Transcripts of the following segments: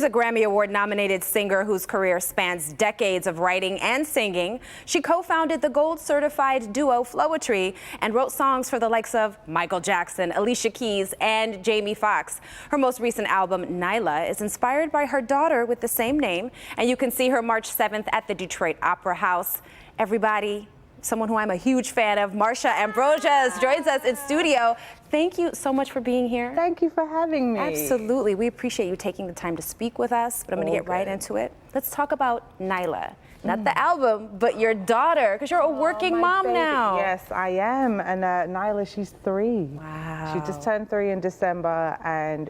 She's a Grammy Award-nominated singer whose career spans decades of writing and singing. She co-founded the gold-certified duo Floetry and wrote songs for the likes of Michael Jackson, Alicia Keys, and Jamie Foxx. Her most recent album, Nyla, is inspired by her daughter with the same name, and you can see her March 7th at the Detroit Opera House. Everybody, someone who I'm a huge fan of, Marsha Ambrosie, joins us in studio. Thank you so much for being here. Thank you for having me. Absolutely. We appreciate you taking the time to speak with us, but I'm going to get right into it. Let's talk about Nyla. Not the album, but your daughter, because you're a working mom baby. now. Yes, I am. And Nyla, she's 3. Wow. She just turned 3 in December, and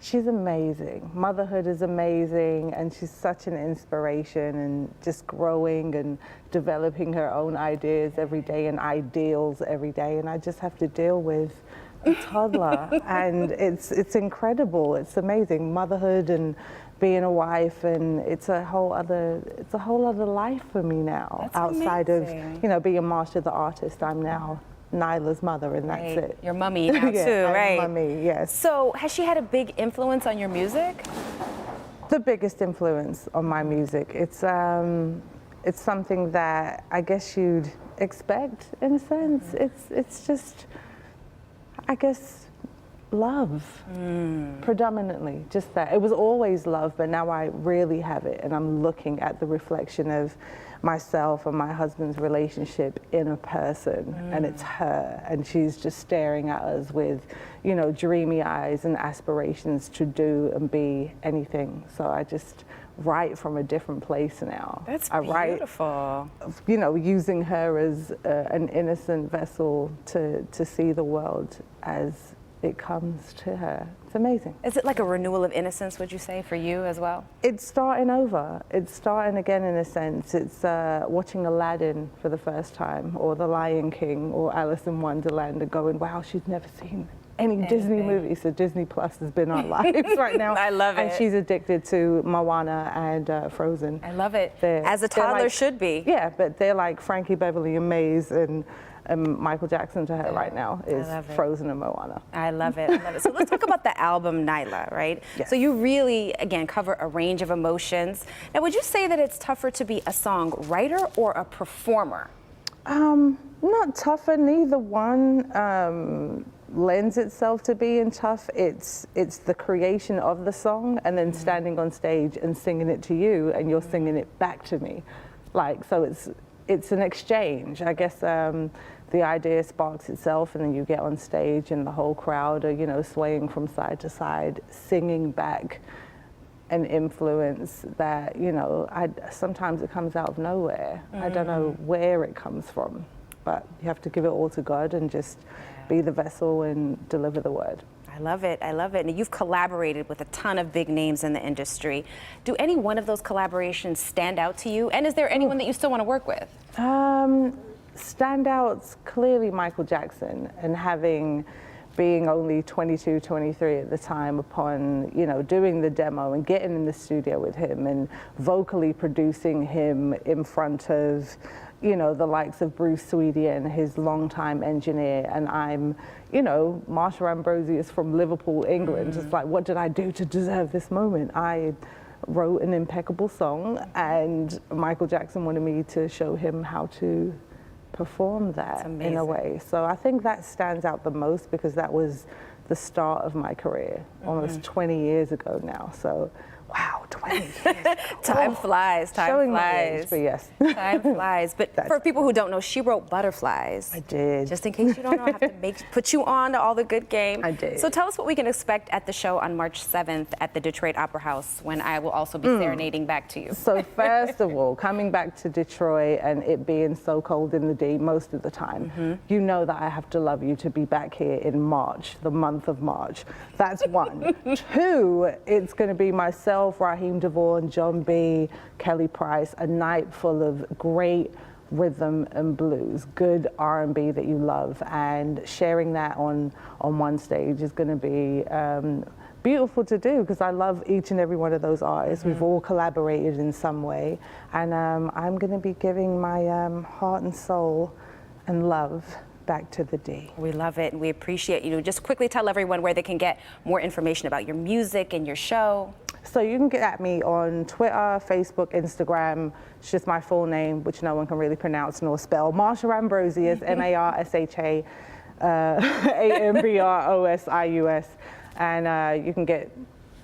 she's amazing. Motherhood is amazing, and she's such an inspiration, and just growing and developing her own ideas every day and ideals every day. And I just have to deal with a toddler, and it's incredible. It's amazing, motherhood and being a wife, and it's a whole other life for me now. That's outside amazing. of being Marsha the artist. I'm now Nyla's mother, and that's it. Your mummy now yeah, too, right? Mummy, yes. So has she had a big influence on your music? The biggest influence on my music. It's something that I guess you'd expect in a sense. It's just, I guess, love, predominantly, just that. It was always love, but now I really have it, and I'm looking at the reflection of myself and my husband's relationship in a person, and it's her, and she's just staring at us with, dreamy eyes and aspirations to do and be anything. So I just write from a different place now. That's beautiful. Using her as an innocent vessel to see the world as it comes to her. It's amazing. Is it like a renewal of innocence, would you say, for you as well? It's starting over. It's starting again in a sense. It's watching Aladdin for the first time, or The Lion King, or Alice in Wonderland, and going, wow, she's never seen any Disney movie. So Disney Plus has been our lives right now. I love it. And she's addicted to Moana and Frozen. I love it. As a toddler should be. Yeah, but they're like Frankie, Beverly, and Maze, and Michael Jackson to her right now is Frozen and Moana. I love it. I love it. So let's talk about the album Nyla, right? Yes. So you really, again, cover a range of emotions. Now, would you say that it's tougher to be a songwriter or a performer? Not tougher. Neither one lends itself to being tough. It's the creation of the song, and then standing on stage and singing it to you, and you're singing it back to me. So it's an exchange. I guess the idea sparks itself, and then you get on stage and the whole crowd are, swaying from side to side, singing back an influence that, sometimes it comes out of nowhere. I don't know where it comes from, but you have to give it all to God and just be the vessel and deliver the word. I love it. I love it. And you've collaborated with a ton of big names in the industry. Do any one of those collaborations stand out to you? And is there anyone that you still want to work with? Standouts, clearly Michael Jackson, and being only 22, 23 at the time, upon, doing the demo and getting in the studio with him and vocally producing him in front of, the likes of Bruce Sweetie and his longtime engineer. And I'm, Marsha Ambrosie is from Liverpool, England. It's like, what did I do to deserve this moment? I wrote an impeccable song, and Michael Jackson wanted me to show him how to perform that in a way. So I think that stands out the most, because that was the start of my career, almost 20 years ago now. So, wow, 20 years ago. Time flies, time Showing flies. My age, but yes. Time flies. But for people who don't know, she wrote Butterflies. I did. Just in case you don't know, I have to put you on to all the good game. I did. So tell us what we can expect at the show on March 7th at the Detroit Opera House, when I will also be serenading back to you. So first of all, coming back to Detroit and it being so cold in the D most of the time, you know that I have to love you to be back here in March, the month of March. That's one. 2, it's going to be myself, Raheem DeVaughn, John B., Kelly Price, a night full of great rhythm and blues, good R&B that you love, and sharing that on one stage is going to be beautiful to do, because I love each and every one of those artists. We've all collaborated in some way, and I'm going to be giving my heart and soul and love back to the D. We love it and we appreciate you. Just quickly tell everyone where they can get more information about your music and your show. So you can get at me on Twitter, Facebook, Instagram. It's just my full name, which no one can really pronounce nor spell. Marsha Ambrosie is MarshaAmbrosius. And you can get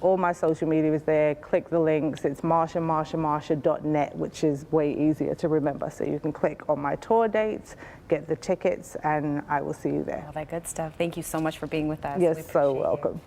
all my social media is there. Click the links. It's marsha.net, which is way easier to remember. So you can click on my tour dates, get the tickets, and I will see you there. All that good stuff. Thank you so much for being with us. You're so welcome.